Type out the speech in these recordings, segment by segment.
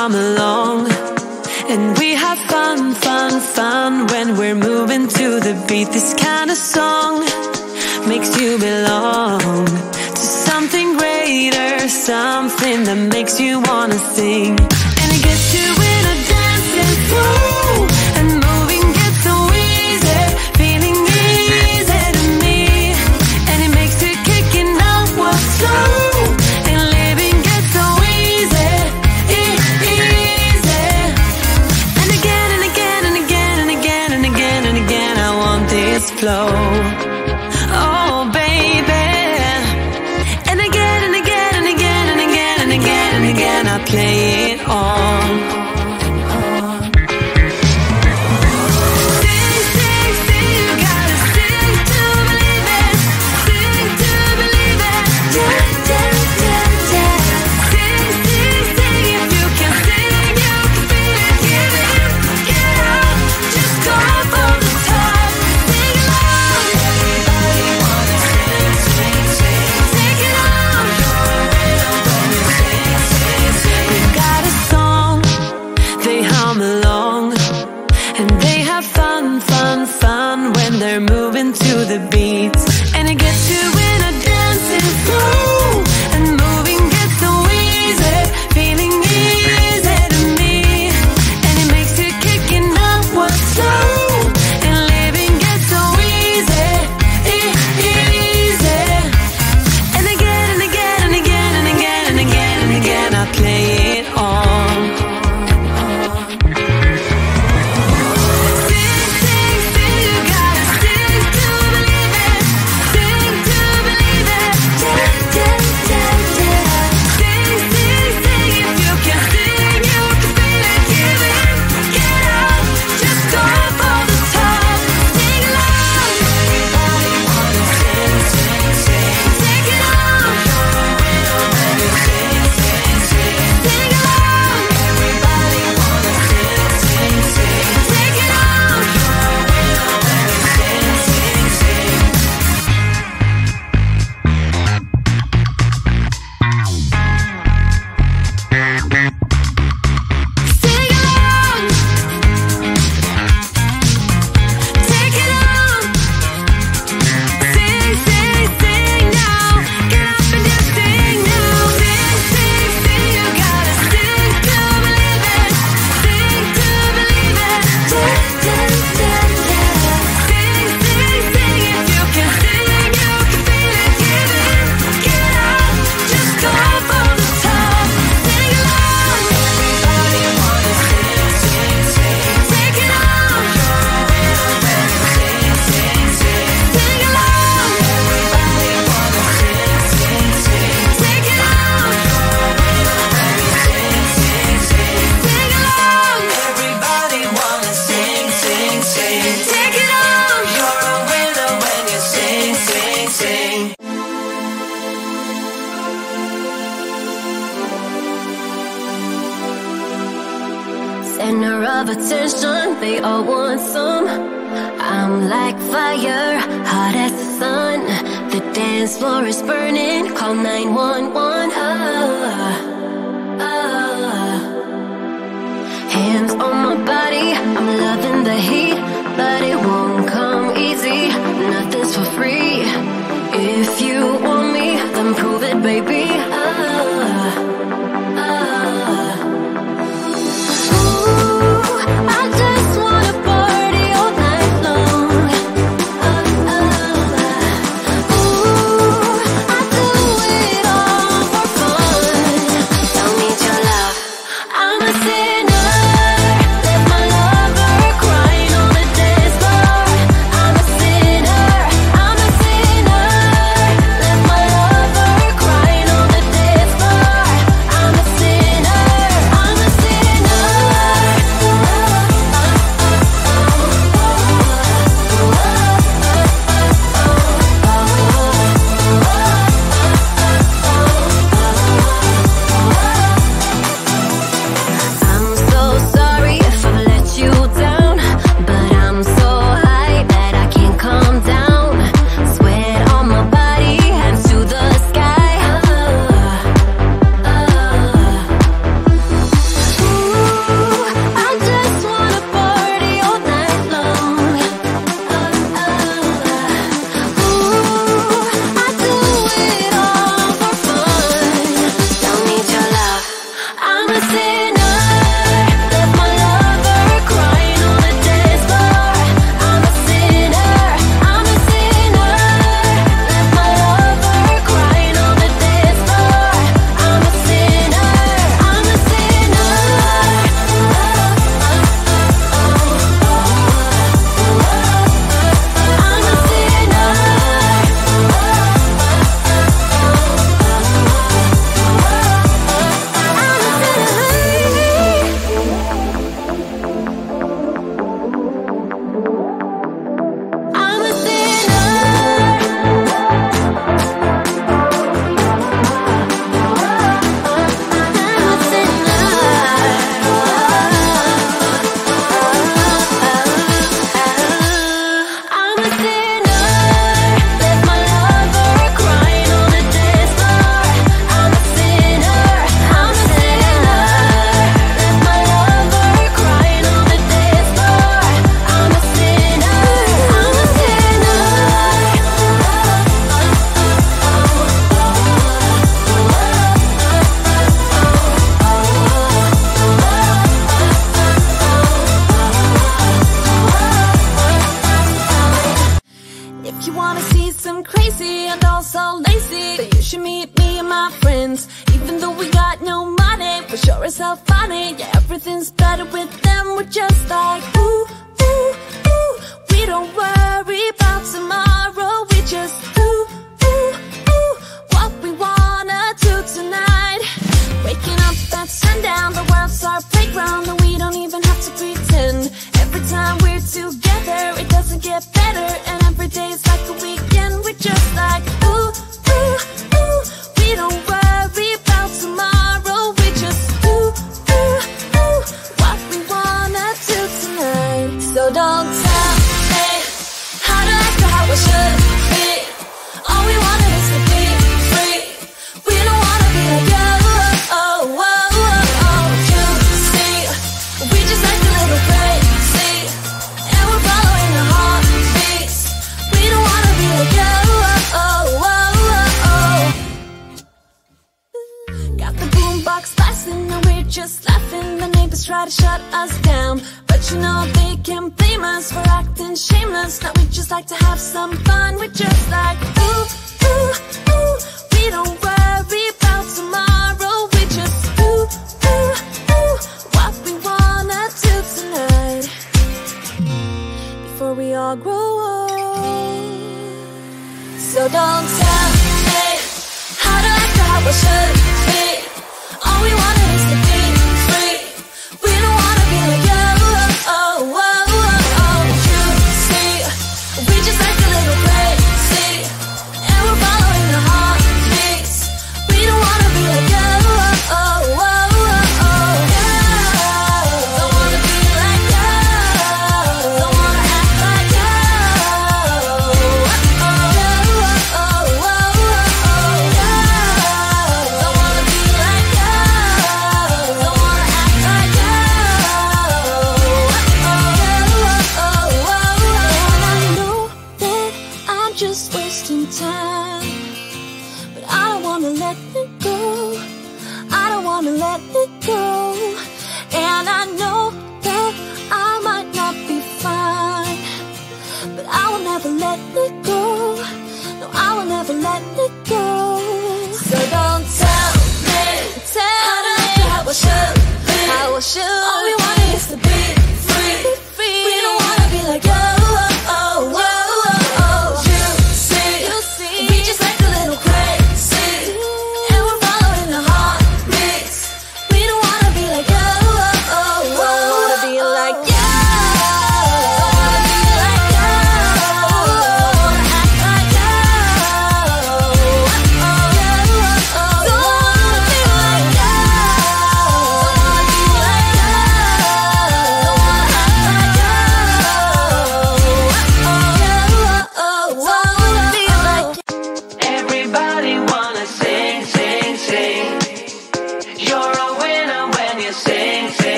hum along, and we have fun, fun, fun when we're moving to the beat. This kind of song makes you belong to something greater, something that makes you wanna sing. And it gets you in a dancing flow, and moving gets so easy, feeling easy to me. And it makes you kicking out what's slow, and living gets so easy, easy. And again and again and again and again and again and again, I want this flow. Oh baby. And again and again and again and again and again and again, I play it on. Sing, sing, sing, you gotta sing to believe it. Sing to believe it. Yeah, yeah, yeah, yeah. Sing, sing, sing, if you can sing, you can feel it. Give it, get out, just go for the top. Sing along. Everybody wanna sing, sing, sing. Take it on. They've got a song, they hum along, and they have fun, fun, fun when they're moving to the beats. And it gets you in a dancing flow, and moving gets so easy, feeling easy to me. And it makes you kicking up what's slow, and living gets so easy, easy. And again and again and again and again and again and again, I play it on. Sing, sing, sing, you gotta sing to believe it. Sing to believe it. Yeah, yeah, yeah, yeah. Sing, sing, sing, if you can sing, you can feel it. Give it, get out, just go for the top. Sing along. Everybody wanna sing, sing, sing. Take it on. Sing, sing, sing. Sing along. Everybody wanna sing, sing, sing. Take it on. Sing, sing, sing. Sing along. Take it on. Sing, sing, sing now. Get up and just sing now. Sing, sing, sing. You gotta sing to believe it. Sing to believe it. Yeah, yeah, yeah, yeah. Sing, sing, sing. If you can sing, you can feel it. Give it, get out, just go for the top. Sing along. Everybody wanna sing, sing, sing. Take it on. Sing, sing, sing. Sing along. Everybody wanna sing, sing, sing. Take it on. Sing, sing, sing. Sing along. Everybody wanna sing, sing, sing. Take it on. You're a winner when you sing, sing, sing. Center of attention, they all want some. I'm like fire, hot as the sun. The dance floor is burning, call 911. Hands on my body, I'm loving the heat, but it won't come easy. Nothing's for free. If you want me, then prove it, baby. I just wanna party all night long. I do it all for fun. Don't need your love. I'm a sinner, left my lover crying on the dance floor. I'm a sinner, left my lover crying on the dance floor. friends. Even though we got no money, we're sure as hell funny. Yeah, everything's better with them. We're just like, ooh, ooh, ooh. We don't worry about tomorrow. We just, ooh, ooh, ooh. What we wanna do tonight. Waking up at sundown, the world's our playground, and we don't even have to pretend. Every time we're together, it doesn't get better, and every day's like a weekend. We're just like, ooh, ooh, ooh. We don't worry about tomorrow. We just, ooh, ooh, ooh. What we wanna do tonight. So don't tell me how to act or how I should be. All we wanted is to be free. We don't wanna be like you. Just laughing, the neighbors try to shut us down, but you know they can't blame us for acting shameless. Now we just like to have some fun. We're just like, ooh, ooh, ooh. We don't worry about tomorrow. We just, ooh, ooh, ooh. What we wanna do tonight, before we all grow old. So don't tell me how to act or how I should be. All we wanted is to be free. We don't wanna be like you. Oh, oh, oh, oh. You see, we just act a little crazy, and we're following the heartbeats. We don't wanna be like you. Oh, oh, oh, oh. Don't wanna be like you. Don't wanna act like you. Oh, oh, oh, oh, oh. Don't wanna be like you. Just wasting time, but I don't wanna let it go. I don't wanna let it go. And I know that I might not be fine, but I will never let it go. No, I will never let it go. So don't tell me how to act or how I should be. How I should. All we want is to be free. We don't wanna be like you.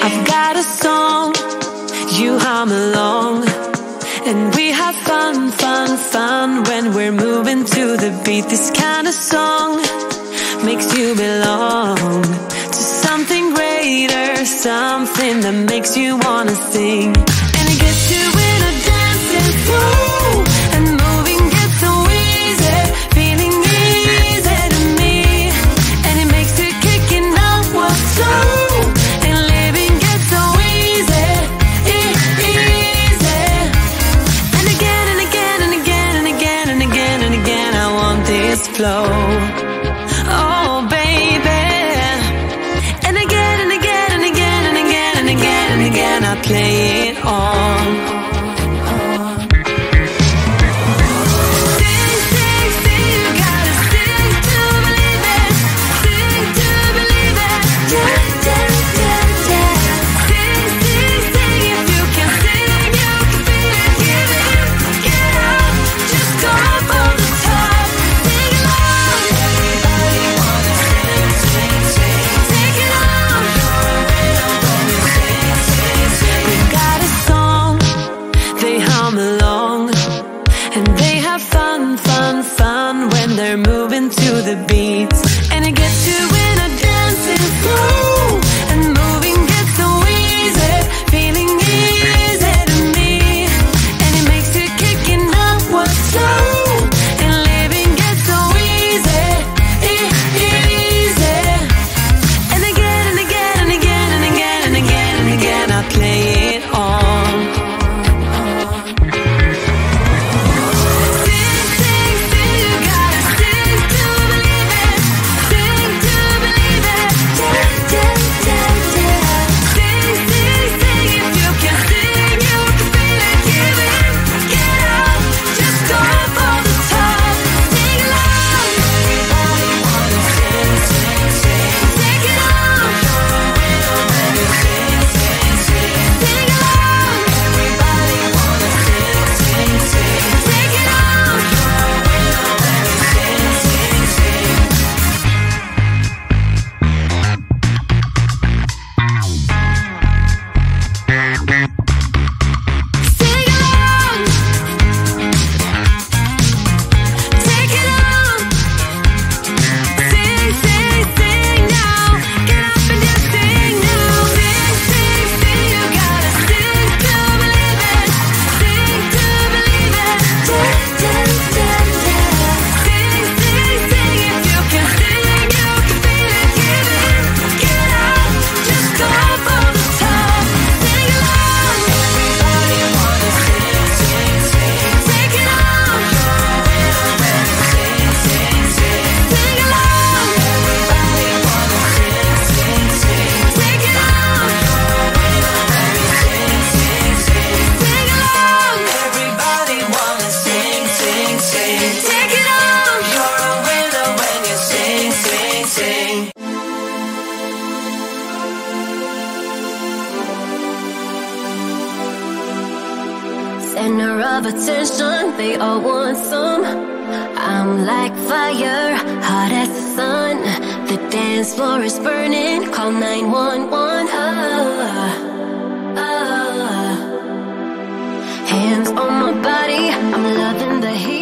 I've got a song, you hum along, and we have fun, fun, fun when we're moving to the beat. This kind of song makes you belong to something greater, something that makes you wanna sing. And it gets you in a dancing flow, and moving gets so easy, feeling easy to me. And it makes it kicking out what's so. Flow, oh baby, and again and again and again and again and again and again I play it on. center of attention, they all want some. I'm like fire, hot as the sun. The dance floor is burning, call 911. Hands on my body, I'm loving the heat.